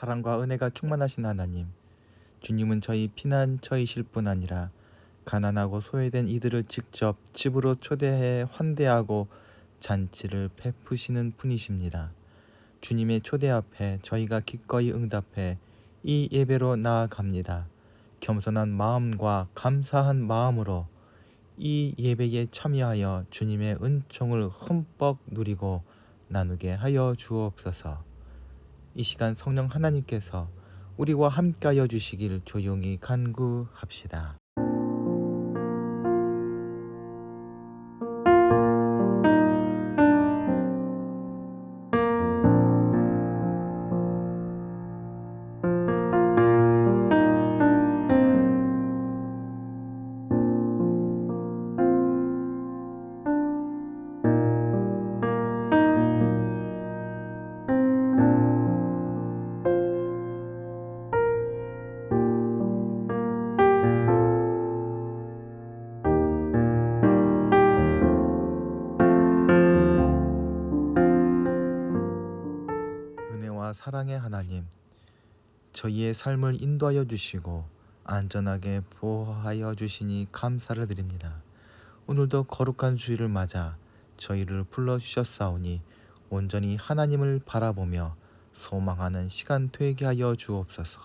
사랑과 은혜가 충만하신 하나님, 주님은 저희 피난처이실 뿐 아니라 가난하고 소외된 이들을 직접 집으로 초대해 환대하고 잔치를 베푸시는 분이십니다. 주님의 초대 앞에 저희가 기꺼이 응답해 이 예배로 나아갑니다. 겸손한 마음과 감사한 마음으로 이 예배에 참여하여 주님의 은총을 흠뻑 누리고 나누게 하여 주옵소서. 이 시간 성령 하나님께서 우리와 함께하여 주시길 조용히 간구합시다. 은혜와 사랑의 하나님, 저희의 삶을 인도하여 주시고 안전하게 보호하여 주시니 감사를 드립니다. 오늘도 거룩한 주일을 맞아 저희를 불러주셨사오니 온전히 하나님을 바라보며 소망하는 시간 되게 하여 주옵소서.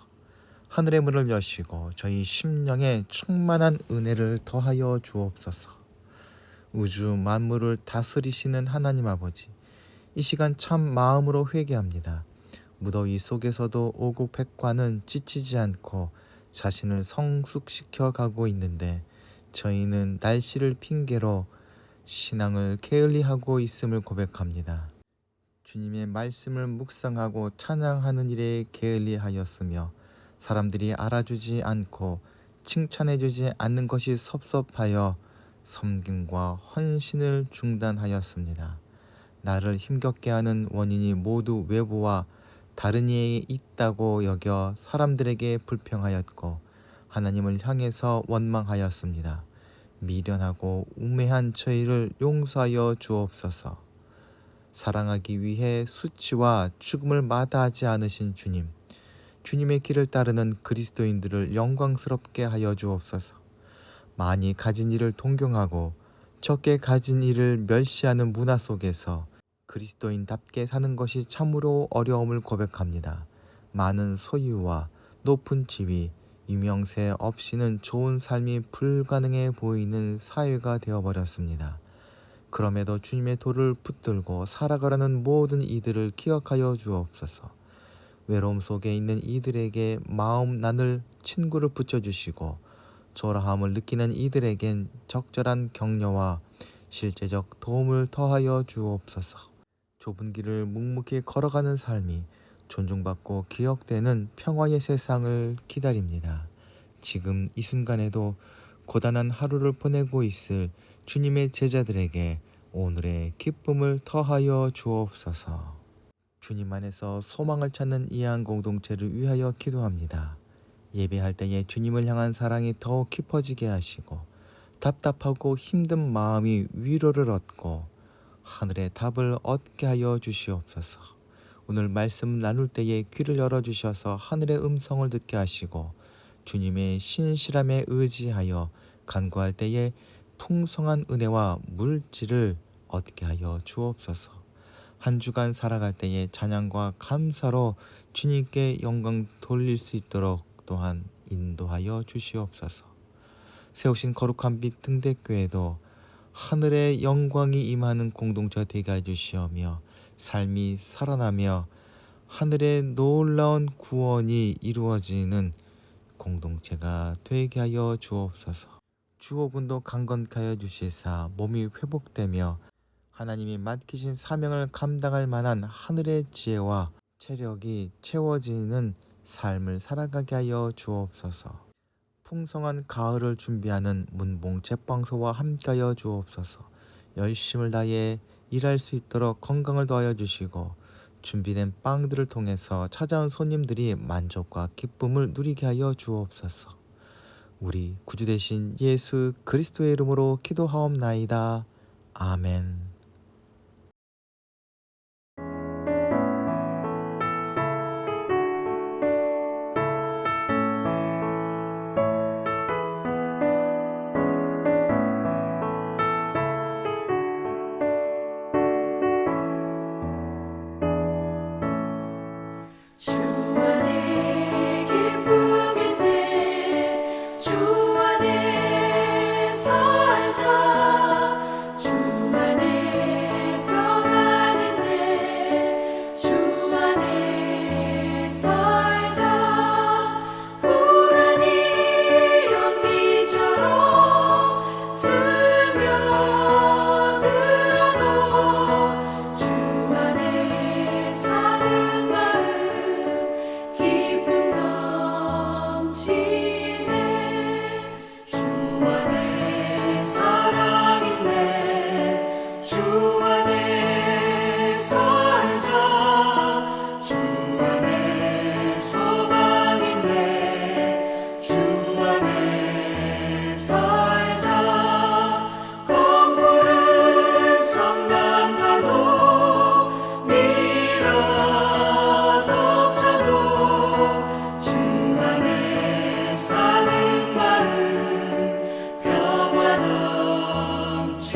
하늘의 문을 여시고 저희 심령에 충만한 은혜를 더하여 주옵소서. 우주 만물을 다스리시는 하나님 아버지, 이 시간 참 마음으로 회개합니다. 무더위 속에서도 오고백과는 지치지 않고 자신을 성숙시켜 가고 있는데 저희는 날씨를 핑계로 신앙을 게을리하고 있음을 고백합니다. 주님의 말씀을 묵상하고 찬양하는 일에 게을리하였으며 사람들이 알아주지 않고 칭찬해주지 않는 것이 섭섭하여 섬김과 헌신을 중단하였습니다. 나를 힘겹게 하는 원인이 모두 외부와 다른 이에 있다고 여겨 사람들에게 불평하였고 하나님을 향해서 원망하였습니다. 미련하고 우매한 저희를 용서하여 주옵소서. 사랑하기 위해 수치와 죽음을 마다하지 않으신 주님, 주님의 길을 따르는 그리스도인들을 영광스럽게 하여 주옵소서. 많이 가진 이를 동경하고 적게 가진 이를 멸시하는 문화 속에서 그리스도인답게 사는 것이 참으로 어려움을 고백합니다. 많은 소유와 높은 지위, 유명세 없이는 좋은 삶이 불가능해 보이는 사회가 되어버렸습니다. 그럼에도 주님의 도를 붙들고 살아가려는 모든 이들을 기억하여 주옵소서. 외로움 속에 있는 이들에게 마음 나눌 친구를 붙여주시고 초라함을 느끼는 이들에겐 적절한 격려와 실제적 도움을 더하여 주옵소서. 좁은 길을 묵묵히 걸어가는 삶이 존중받고 기억되는 평화의 세상을 기다립니다. 지금 이 순간에도 고단한 하루를 보내고 있을 주님의 제자들에게 오늘의 기쁨을 더하여 주옵소서. 주님 안에서 소망을 찾는 이한 공동체를 위하여 기도합니다. 예배할 때에 주님을 향한 사랑이 더욱 깊어지게 하시고 답답하고 힘든 마음이 위로를 얻고 하늘의 답을 얻게 하여 주시옵소서. 오늘 말씀 나눌 때에 귀를 열어주셔서 하늘의 음성을 듣게 하시고 주님의 신실함에 의지하여 간구할 때에 풍성한 은혜와 물질을 얻게 하여 주옵소서. 한 주간 살아갈 때에 찬양과 감사로 주님께 영광 돌릴 수 있도록 또한 인도하여 주시옵소서. 세우신 거룩한 빛 등대교회도 하늘의 영광이 임하는 공동체가 되게 해주시오며 삶이 살아나며 하늘의 놀라운 구원이 이루어지는 공동체가 되게 하여 주옵소서. 주호군도 강건케 하여 주시사 몸이 회복되며 하나님이 맡기신 사명을 감당할 만한 하늘의 지혜와 체력이 채워지는 삶을 살아가게 하여 주옵소서. 풍성한 가을을 준비하는 문봉 제빵소와 함께하여 주옵소서. 열심을 다해 일할 수 있도록 건강을 더하여 주시고 준비된 빵들을 통해서 찾아온 손님들이 만족과 기쁨을 누리게 하여 주옵소서. 우리 구주 되신 예수 그리스도의 이름으로 기도하옵나이다. 아멘. 주 안에 기쁨인데 주 안에 살자. 주 안에 평안인데 주 안에 살자. 불안이 연기처럼 스며들어도 주 안에 사는 마음 기쁨 넘치네. 주 안에 사랑있네. 주 안에 살자. 주 안에 소망있네. 주 안에 살자. 검푸른 성남가도 밀어 덮쳐도 주 안에 사는 마음 평화 넘치네.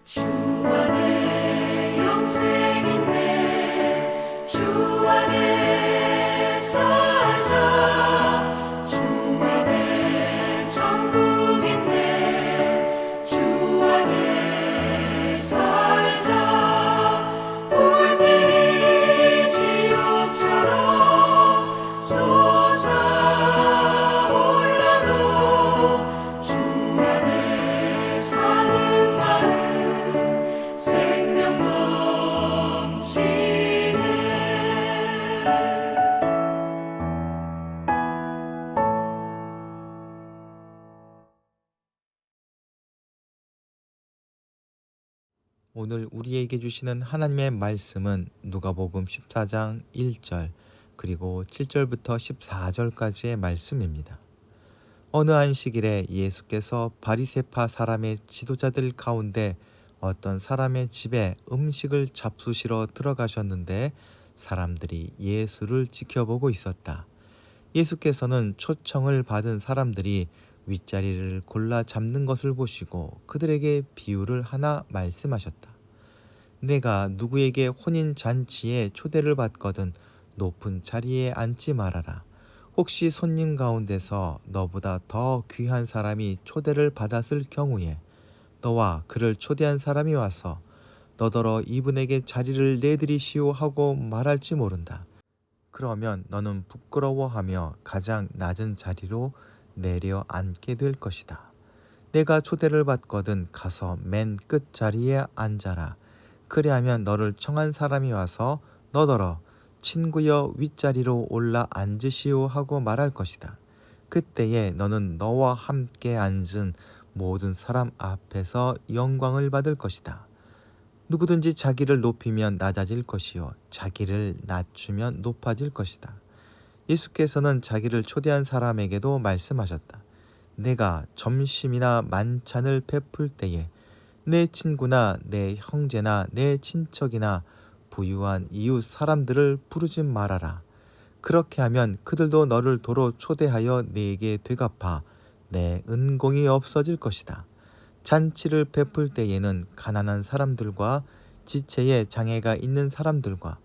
주 안에 영생인데 주 안에 살자. 주 안에 천국인데 주 안에 살자. 불길이 지옥처럼 솟아올라도 주 안에 사는 마음 생명 넘치네. 오늘 우리에게 주시는 하나님의 말씀은 누가복음 14장 1절 그리고 7절부터 14절까지의 말씀입니다. 어느 안식일에 예수께서 바리새파 사람의 지도자들 가운데 어떤 사람의 집에 음식을 잡수시러 들어가셨는데 사람들이 예수를 지켜보고 있었다. 예수께서는 초청을 받은 사람들이 윗자리를 골라 잡는 것을 보시고 그들에게 비유를 하나 말씀하셨다. 내가 누구에게 혼인 잔치에 초대를 받거든 높은 자리에 앉지 말아라. 혹시 손님 가운데서 너보다 더 귀한 사람이 초대를 받았을 경우에 너와 그를 초대한 사람이 와서 너더러 이분에게 자리를 내드리시오 하고 말할지 모른다. 그러면 너는 부끄러워하며 가장 낮은 자리로 내려 앉게 될 것이다. 내가 초대를 받거든 가서 맨 끝 자리에 앉아라. 그리하면 너를 청한 사람이 와서 너더러 친구여 윗자리로 올라 앉으시오 하고 말할 것이다. 그때에 너는 너와 함께 앉은 모든 사람 앞에서 영광을 받을 것이다. 누구든지 자기를 높이면 낮아질 것이요 자기를 낮추면 높아질 것이다. 예수께서는 자기를 초대한 사람에게도 말씀하셨다. 내가 점심이나 만찬을 베풀 때에 내 친구나 내 형제나 내 친척이나 부유한 이웃 사람들을 부르지 말아라. 그렇게 하면 그들도 너를 도로 초대하여 네게 되갚아 내 은공이 없어질 것이다. 잔치를 베풀 때에는 가난한 사람들과 지체에 장애가 있는 사람들과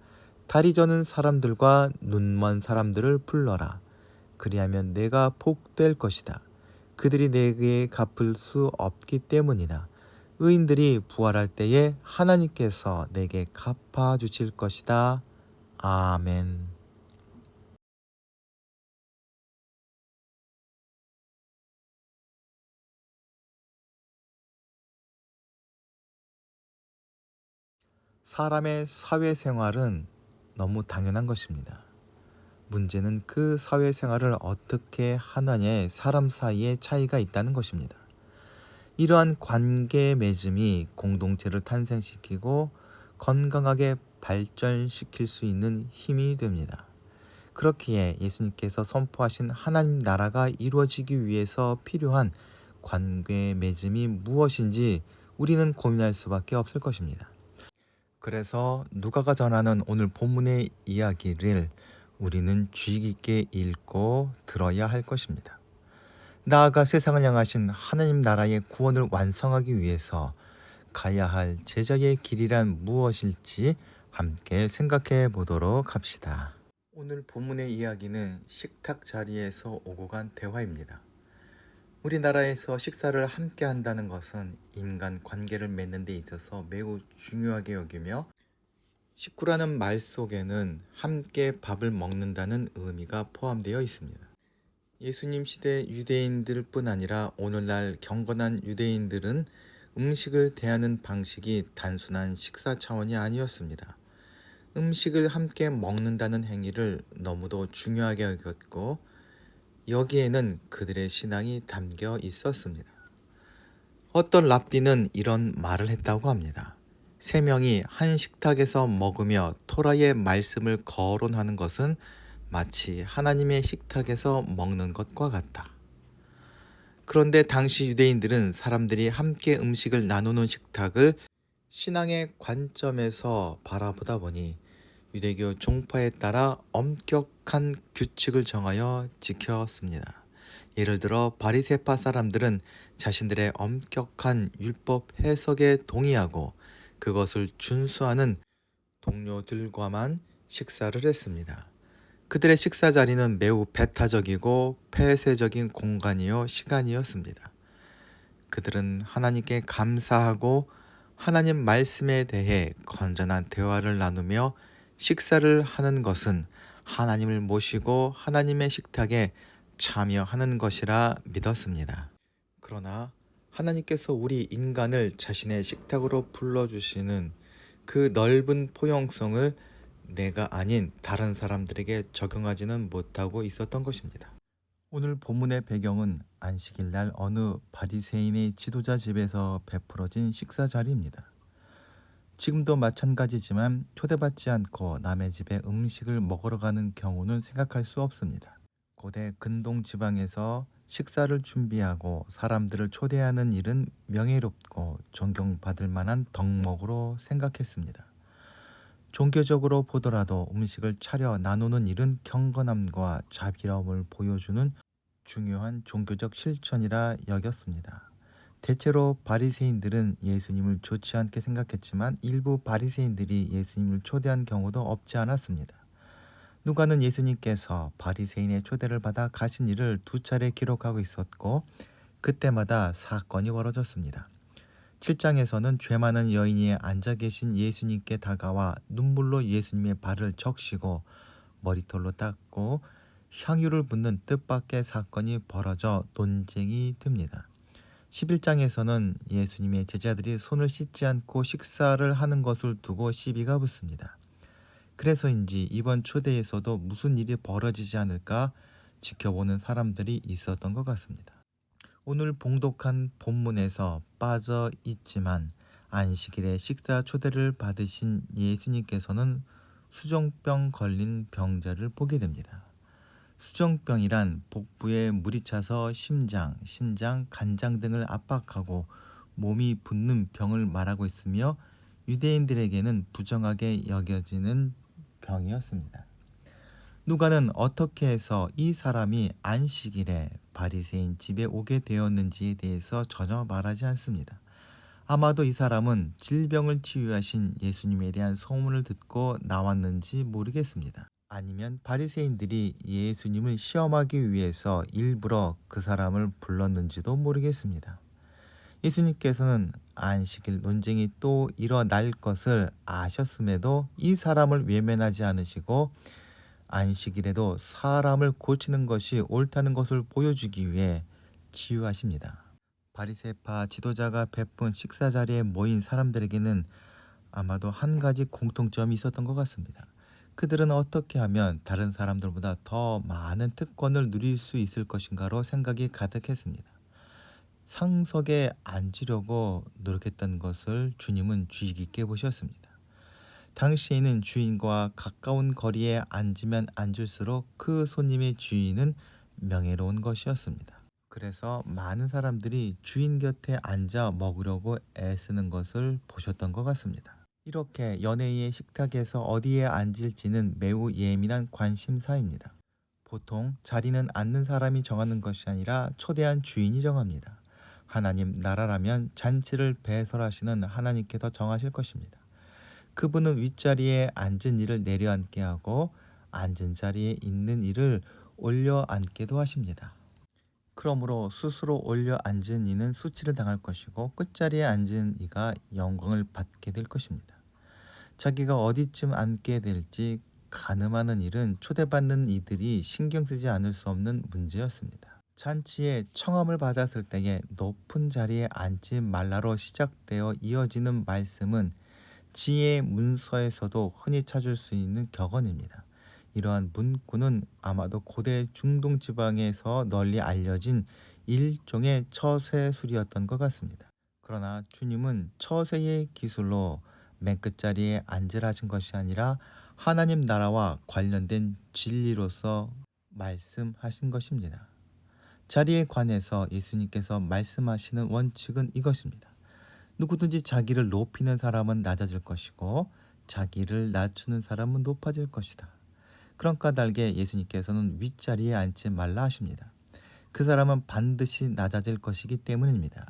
다리 저는 사람들과 눈먼 사람들을 불러라. 그리하면 내가 복될 것이다. 그들이 내게 갚을 수 없기 때문이다. 의인들이 부활할 때에 하나님께서 내게 갚아 주실 것이다. 아멘. 사람의 사회생활은 너무 당연한 것입니다. 문제는 그 사회생활을 어떻게 하느냐에 사람 사이에 차이가 있다는 것입니다. 이러한 관계 맺음이 공동체를 탄생시키고 건강하게 발전시킬 수 있는 힘이 됩니다. 그렇기에 예수님께서 선포하신 하나님 나라가 이루어지기 위해서 필요한 관계 맺음이 무엇인지 우리는 고민할 수밖에 없을 것입니다. 그래서 누가가 전하는 오늘 본문의 이야기를 우리는 주의 깊게 읽고 들어야 할 것입니다. 나아가 세상을 향하신 하나님 나라의 구원을 완성하기 위해서 가야 할 제자의 길이란 무엇일지 함께 생각해 보도록 합시다. 오늘 본문의 이야기는 식탁 자리에서 오고 간 대화입니다. 우리나라에서 식사를 함께 한다는 것은 인간 관계를 맺는 데 있어서 매우 중요하게 여기며 식구라는 말 속에는 함께 밥을 먹는다는 의미가 포함되어 있습니다. 예수님 시대 유대인들 뿐 아니라 오늘날 경건한 유대인들은 음식을 대하는 방식이 단순한 식사 차원이 아니었습니다. 음식을 함께 먹는다는 행위를 너무도 중요하게 여겼고 여기에는 그들의 신앙이 담겨 있었습니다. 어떤 랍비는 이런 말을 했다고 합니다. 세 명이 한 식탁에서 먹으며 토라의 말씀을 거론하는 것은 마치 하나님의 식탁에서 먹는 것과 같다. 그런데 당시 유대인들은 사람들이 함께 음식을 나누는 식탁을 신앙의 관점에서 바라보다 보니 유대교 종파에 따라 엄격한 규칙을 정하여 지켰습니다. 예를 들어 바리새파 사람들은 자신들의 엄격한 율법 해석에 동의하고 그것을 준수하는 동료들과만 식사를 했습니다. 그들의 식사 자리는 매우 배타적이고 폐쇄적인 공간이요 시간이었습니다. 그들은 하나님께 감사하고 하나님 말씀에 대해 건전한 대화를 나누며 식사를 하는 것은 하나님을 모시고 하나님의 식탁에 참여하는 것이라 믿었습니다. 그러나 하나님께서 우리 인간을 자신의 식탁으로 불러주시는 그 넓은 포용성을 내가 아닌 다른 사람들에게 적용하지는 못하고 있었던 것입니다. 오늘 본문의 배경은 안식일 날 어느 바리새인의 지도자 집에서 베풀어진 식사 자리입니다. 지금도 마찬가지지만 초대받지 않고 남의 집에 음식을 먹으러 가는 경우는 생각할 수 없습니다. 고대 근동 지방에서 식사를 준비하고 사람들을 초대하는 일은 명예롭고 존경받을 만한 덕목으로 생각했습니다. 종교적으로 보더라도 음식을 차려 나누는 일은 경건함과 자비로움을 보여주는 중요한 종교적 실천이라 여겼습니다. 대체로 바리새인들은 예수님을 좋지 않게 생각했지만 일부 바리새인들이 예수님을 초대한 경우도 없지 않았습니다. 누가는 예수님께서 바리새인의 초대를 받아 가신 일을 2차례 기록하고 있었고 그때마다 사건이 벌어졌습니다. 7장에서는 죄 많은 여인이 앉아 계신 예수님께 다가와 눈물로 예수님의 발을 적시고 머리털로 닦고 향유를 붓는 뜻밖의 사건이 벌어져 논쟁이 됩니다. 11장에서는 예수님의 제자들이 손을 씻지 않고 식사를 하는 것을 두고 시비가 붙습니다. 그래서인지 이번 초대에서도 무슨 일이 벌어지지 않을까 지켜보는 사람들이 있었던 것 같습니다. 오늘 봉독한 본문에서 빠져 있지만 안식일에 식사 초대를 받으신 예수님께서는 수정병 걸린 병자를 보게 됩니다. 수정병이란 복부에 물이 차서 심장, 신장, 간장 등을 압박하고 몸이 붓는 병을 말하고 있으며 유대인들에게는 부정하게 여겨지는 병이었습니다. 누가는 어떻게 해서 이 사람이 안식일에 바리새인 집에 오게 되었는지에 대해서 전혀 말하지 않습니다. 아마도 이 사람은 질병을 치유하신 예수님에 대한 소문을 듣고 나왔는지 모르겠습니다. 아니면 바리새인들이 예수님을 시험하기 위해서 일부러 그 사람을 불렀는지도 모르겠습니다. 예수님께서는 안식일 논쟁이 또 일어날 것을 아셨음에도 이 사람을 외면하지 않으시고 안식일에도 사람을 고치는 것이 옳다는 것을 보여주기 위해 치유하십니다. 바리새파 지도자가 베푼 식사 자리에 모인 사람들에게는 아마도 한 가지 공통점이 있었던 것 같습니다. 그들은 어떻게 하면 다른 사람들보다 더 많은 특권을 누릴 수 있을 것인가로 생각이 가득했습니다. 상석에 앉으려고 노력했던 것을 주님은 주의 깊게 보셨습니다. 당시에는 주인과 가까운 거리에 앉으면 앉을수록 그 손님의 주인은 명예로운 것이었습니다. 그래서 많은 사람들이 주인 곁에 앉아 먹으려고 애쓰는 것을 보셨던 것 같습니다. 이렇게 연예인의 식탁에서 어디에 앉을지는 매우 예민한 관심사입니다. 보통 자리는 앉는 사람이 정하는 것이 아니라 초대한 주인이 정합니다. 하나님 나라라면 잔치를 배설하시는 하나님께서 정하실 것입니다. 그분은 윗자리에 앉은 이를 내려앉게 하고 앉은 자리에 있는 이를 올려 앉게도 하십니다. 그러므로 스스로 올려 앉은 이는 수치를 당할 것이고 끝자리에 앉은 이가 영광을 받게 될 것입니다. 자기가 어디쯤 앉게 될지 가늠하는 일은 초대받는 이들이 신경 쓰지 않을 수 없는 문제였습니다. 잔치에 청함을 받았을 때에 높은 자리에 앉지 말라로 시작되어 이어지는 말씀은 지혜 문서에서도 흔히 찾을 수 있는 격언입니다. 이러한 문구는 아마도 고대 중동 지방에서 널리 알려진 일종의 처세술이었던 것 같습니다. 그러나 주님은 처세의 기술로 맨 끝자리에 앉으라 하신 것이 아니라 하나님 나라와 관련된 진리로서 말씀하신 것입니다. 자리에 관해서 예수님께서 말씀하시는 원칙은 이것입니다. 누구든지 자기를 높이는 사람은 낮아질 것이고 자기를 낮추는 사람은 높아질 것이다. 그런 까닭에 예수님께서는 윗자리에 앉지 말라 하십니다. 그 사람은 반드시 낮아질 것이기 때문입니다.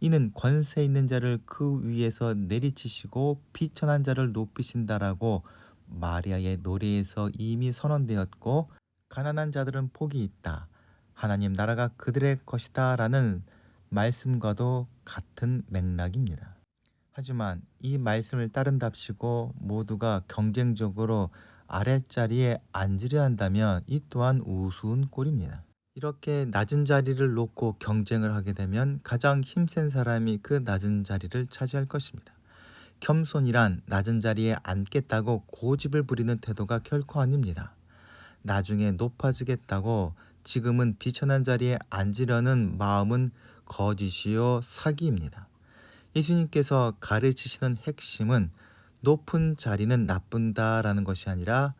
이는 권세 있는 자를 그 위에서 내리치시고 비천한 자를 높이신다라고 마리아의 노래에서 이미 선언되었고, 가난한 자들은 복이 있다, 하나님 나라가 그들의 것이다 라는 말씀과도 같은 맥락입니다. 하지만 이 말씀을 따른답시고 모두가 경쟁적으로 아랫자리에 앉으려 한다면 이 또한 우스운 꼴입니다. 이렇게 낮은 자리를 놓고 경쟁을 하게 되면 가장 힘센 사람이 그 낮은 자리를 차지할 것입니다. 겸손이란 낮은 자리에 앉겠다고 고집을 부리는 태도가 결코 아닙니다. 나중에 높아지겠다고 지금은 비천한 자리에 앉으려는 마음은 거짓이요 사기입니다. 예수님께서 가르치시는 핵심은 높은 자리는 나쁜다라는 것이 아니라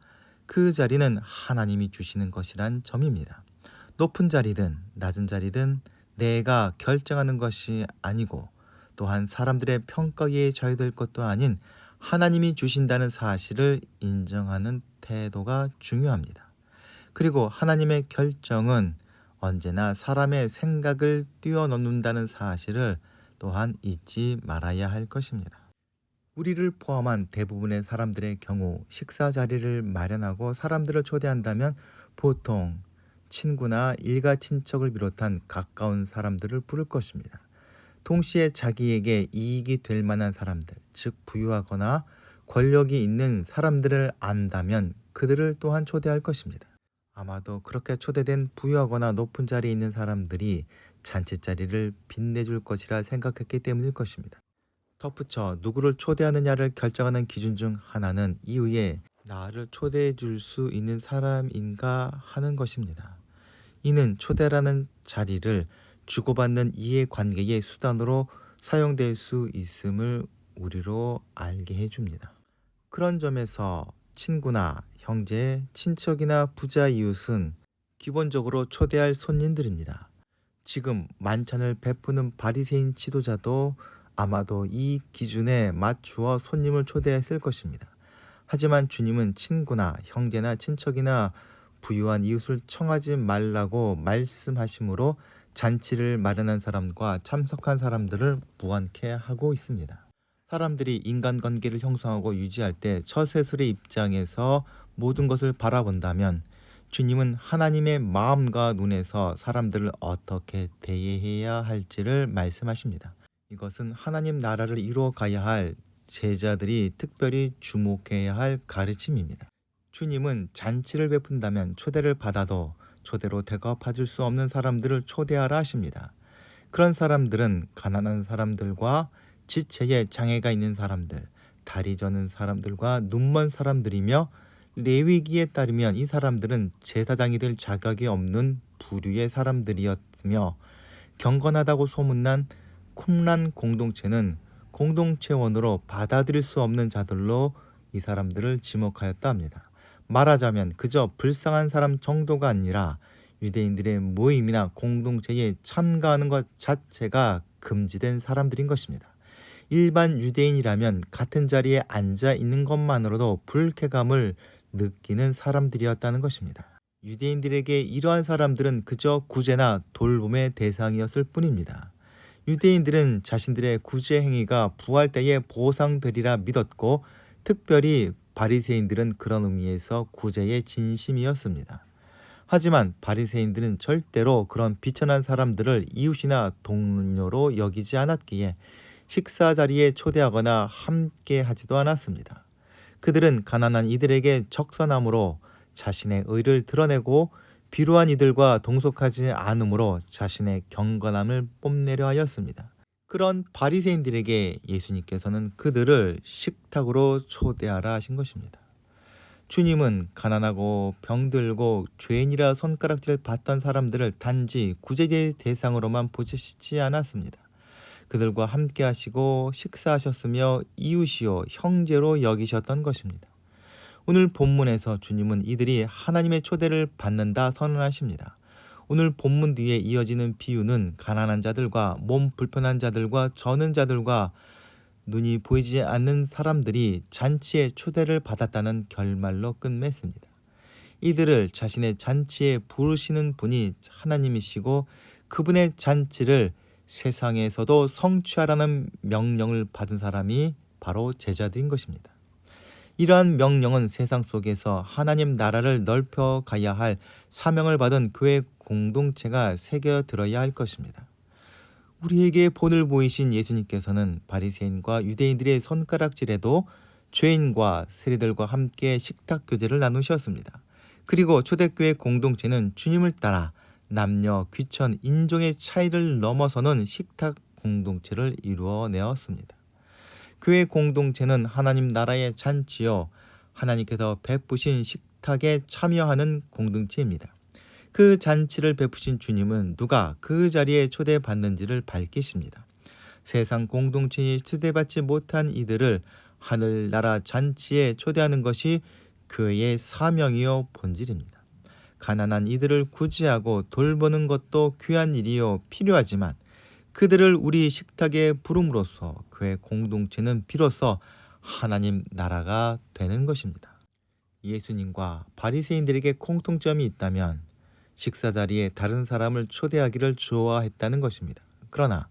그 자리는 하나님이 주시는 것이란 점입니다. 높은 자리든 낮은 자리든 내가 결정하는 것이 아니고 또한 사람들의 평가에 자유될 것도 아닌 하나님이 주신다는 사실을 인정하는 태도가 중요합니다. 그리고 하나님의 결정은 언제나 사람의 생각을 뛰어넘는다는 사실을 또한 잊지 말아야 할 것입니다. 우리를 포함한 대부분의 사람들의 경우 식사 자리를 마련하고 사람들을 초대한다면 보통 친구나 일가 친척을 비롯한 가까운 사람들을 부를 것입니다. 동시에 자기에게 이익이 될 만한 사람들, 즉 부유하거나 권력이 있는 사람들을 안다면 그들을 또한 초대할 것입니다. 아마도 그렇게 초대된 부유하거나 높은 자리에 있는 사람들이 잔치 자리를 빛내줄 것이라 생각했기 때문일 것입니다. 덧붙여 누구를 초대하느냐를 결정하는 기준 중 하나는 이후에 나를 초대해 줄 수 있는 사람인가 하는 것입니다. 이는 초대라는 자리를 주고받는 이해관계의 수단으로 사용될 수 있음을 우리로 알게 해줍니다. 그런 점에서 친구나 형제, 친척이나 부자 이웃은 기본적으로 초대할 손님들입니다. 지금 만찬을 베푸는 바리새인 지도자도 아마도 이 기준에 맞추어 손님을 초대했을 것입니다. 하지만 주님은 친구나 형제나 친척이나 부유한 이웃을 청하지 말라고 말씀하시므로 잔치를 마련한 사람과 참석한 사람들을 무한케 하고 있습니다. 사람들이 인간관계를 형성하고 유지할 때 처세술의 입장에서 모든 것을 바라본다면 주님은 하나님의 마음과 눈에서 사람들을 어떻게 대해야 할지를 말씀하십니다. 이것은 하나님 나라를 이루어 가야 할 제자들이 특별히 주목해야 할 가르침입니다. 주님은 잔치를 베푼다면 초대를 받아도 초대로 대접받을 수 없는 사람들을 초대하라 하십니다. 그런 사람들은 가난한 사람들과 지체에 장애가 있는 사람들, 다리 저는 사람들과 눈먼 사람들이며 레위기에 따르면 이 사람들은 제사장이 될 자격이 없는 부류의 사람들이었으며 경건하다고 소문난 쿰란 공동체는 공동체원으로 받아들일 수 없는 자들로 이 사람들을 지목하였다 합니다. 말하자면 그저 불쌍한 사람 정도가 아니라 유대인들의 모임이나 공동체에 참가하는 것 자체가 금지된 사람들인 것입니다. 일반 유대인이라면 같은 자리에 앉아 있는 것만으로도 불쾌감을 느끼는 사람들이었다는 것입니다. 유대인들에게 이러한 사람들은 그저 구제나 돌봄의 대상이었을 뿐입니다. 유대인들은 자신들의 구제 행위가 부활 때에 보상되리라 믿었고, 특별히 바리새인들은 그런 의미에서 구제의 진심이었습니다. 하지만 바리새인들은 절대로 그런 비천한 사람들을 이웃이나 동료로 여기지 않았기에 식사 자리에 초대하거나 함께 하지도 않았습니다. 그들은 가난한 이들에게 적선함으로 자신의 의를 드러내고, 비루한 이들과 동속하지 않으므로 자신의 경건함을 뽐내려 하였습니다. 그런 바리새인들에게 예수님께서는 그들을 식탁으로 초대하라 하신 것입니다. 주님은 가난하고 병들고 죄인이라 손가락질 받던 사람들을 단지 구제의 대상으로만 보시지 않았습니다. 그들과 함께 하시고 식사하셨으며 이웃이요 형제로 여기셨던 것입니다. 오늘 본문에서 주님은 이들이 하나님의 초대를 받는다 선언하십니다. 오늘 본문 뒤에 이어지는 비유는 가난한 자들과 몸 불편한 자들과 저는 자들과 눈이 보이지 않는 사람들이 잔치에 초대를 받았다는 결말로 끝맺습니다. 이들을 자신의 잔치에 부르시는 분이 하나님이시고, 그분의 잔치를 세상에서도 성취하라는 명령을 받은 사람이 바로 제자들인 것입니다. 이러한 명령은 세상 속에서 하나님 나라를 넓혀 가야 할 사명을 받은 교회 공동체가 새겨들어야 할 것입니다. 우리에게 본을 보이신 예수님께서는 바리새인과 유대인들의 손가락질에도 죄인과 세리들과 함께 식탁 교제를 나누셨습니다. 그리고 초대교회 공동체는 주님을 따라 남녀, 귀천, 인종의 차이를 넘어서는 식탁 공동체를 이루어내었습니다. 교회 공동체는 하나님 나라의 잔치요, 하나님께서 베푸신 식탁에 참여하는 공동체입니다. 그 잔치를 베푸신 주님은 누가 그 자리에 초대받는지를 밝히십니다. 세상 공동체에 초대받지 못한 이들을 하늘나라 잔치에 초대하는 것이 교회의 사명이요 본질입니다. 가난한 이들을 구제하고 돌보는 것도 귀한 일이요 필요하지만, 그들을 우리 식탁에 부름으로써 교회 공동체는 비로소 하나님 나라가 되는 것입니다. 예수님과 바리새인들에게 공통점이 있다면 식사 자리에 다른 사람을 초대하기를 좋아했다는 것입니다. 그러나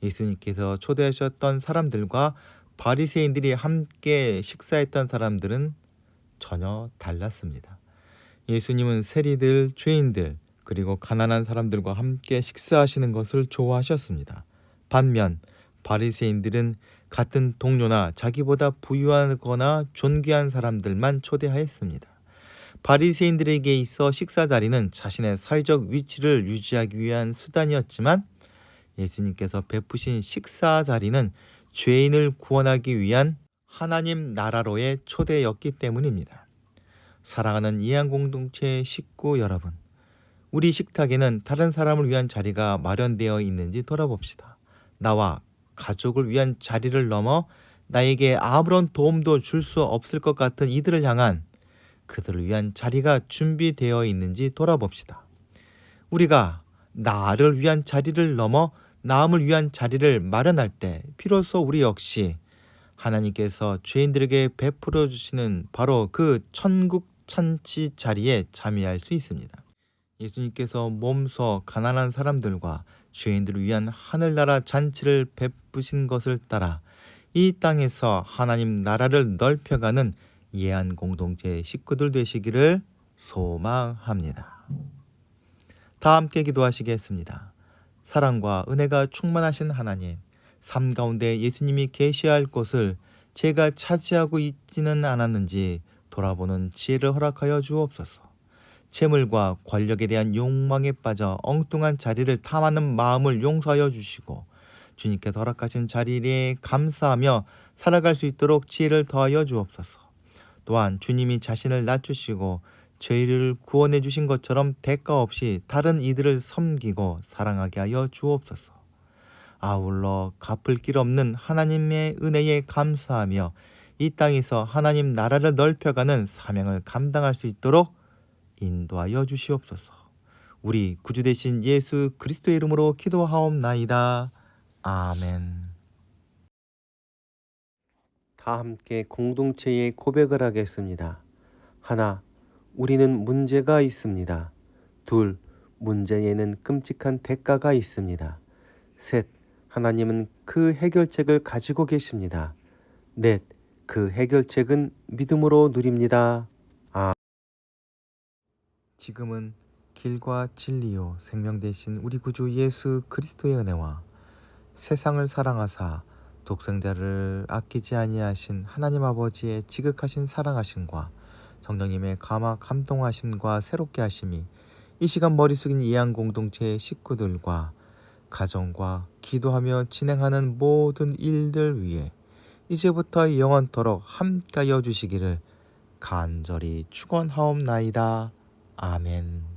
예수님께서 초대하셨던 사람들과 바리새인들이 함께 식사했던 사람들은 전혀 달랐습니다. 예수님은 세리들, 죄인들, 그리고 가난한 사람들과 함께 식사하시는 것을 좋아하셨습니다. 반면 바리새인들은 같은 동료나 자기보다 부유하거나 존귀한 사람들만 초대하였습니다. 바리새인들에게 있어 식사 자리는 자신의 사회적 위치를 유지하기 위한 수단이었지만, 예수님께서 베푸신 식사 자리는 죄인을 구원하기 위한 하나님 나라로의 초대였기 때문입니다. 사랑하는 이한 공동체 식구 여러분, 우리 식탁에는 다른 사람을 위한 자리가 마련되어 있는지 돌아봅시다. 나와 가족을 위한 자리를 넘어 나에게 아무런 도움도 줄 수 없을 것 같은 이들을 향한 그들을 위한 자리가 준비되어 있는지 돌아봅시다. 우리가 나를 위한 자리를 넘어 남을 위한 자리를 마련할 때 비로소 우리 역시 하나님께서 죄인들에게 베풀어 주시는 바로 그 천국 잔치 자리에 참여할 수 있습니다. 예수님께서 몸소 가난한 사람들과 죄인들을 위한 하늘나라 잔치를 베푸신 것을 따라 이 땅에서 하나님 나라를 넓혀가는 예한 공동체 식구들 되시기를 소망합니다. 다 함께 기도하시겠습니다. 사랑과 은혜가 충만하신 하나님, 삶 가운데 예수님이 계셔야 할 곳을 제가 차지하고 있지는 않았는지 돌아보는 지혜를 허락하여 주옵소서. 재물과 권력에 대한 욕망에 빠져 엉뚱한 자리를 탐하는 마음을 용서하여 주시고, 주님께서 허락하신 자리에 감사하며 살아갈 수 있도록 지혜를 더하여 주옵소서. 또한 주님이 자신을 낮추시고 죄를 구원해 주신 것처럼 대가 없이 다른 이들을 섬기고 사랑하게 하여 주옵소서. 아울러 갚을 길 없는 하나님의 은혜에 감사하며 이 땅에서 하나님 나라를 넓혀가는 사명을 감당할 수 있도록 인도하여 주시옵소서. 우리 구주 되신 예수 그리스도의 이름으로 기도하옵나이다. 아멘. 다 함께 공동체에 고백을 하겠습니다. 하나, 우리는 문제가 있습니다. 둘, 문제에는 끔찍한 대가가 있습니다. 셋, 하나님은 그 해결책을 가지고 계십니다. 넷, 그 해결책은 믿음으로 누립니다. 지금은 길과 진리요 생명 되신 우리 구주 예수 그리스도의 은혜와 세상을 사랑하사 독생자를 아끼지 아니하신 하나님 아버지의 지극하신 사랑하심과 성령님의 감화 감동하심과 새롭게 하심이 이 시간 머리 숙인 이양 공동체의 식구들과 가정과 기도하며 진행하는 모든 일들 위해 이제부터 영원토록 함께하여 주시기를 간절히 축원하옵나이다. 아멘.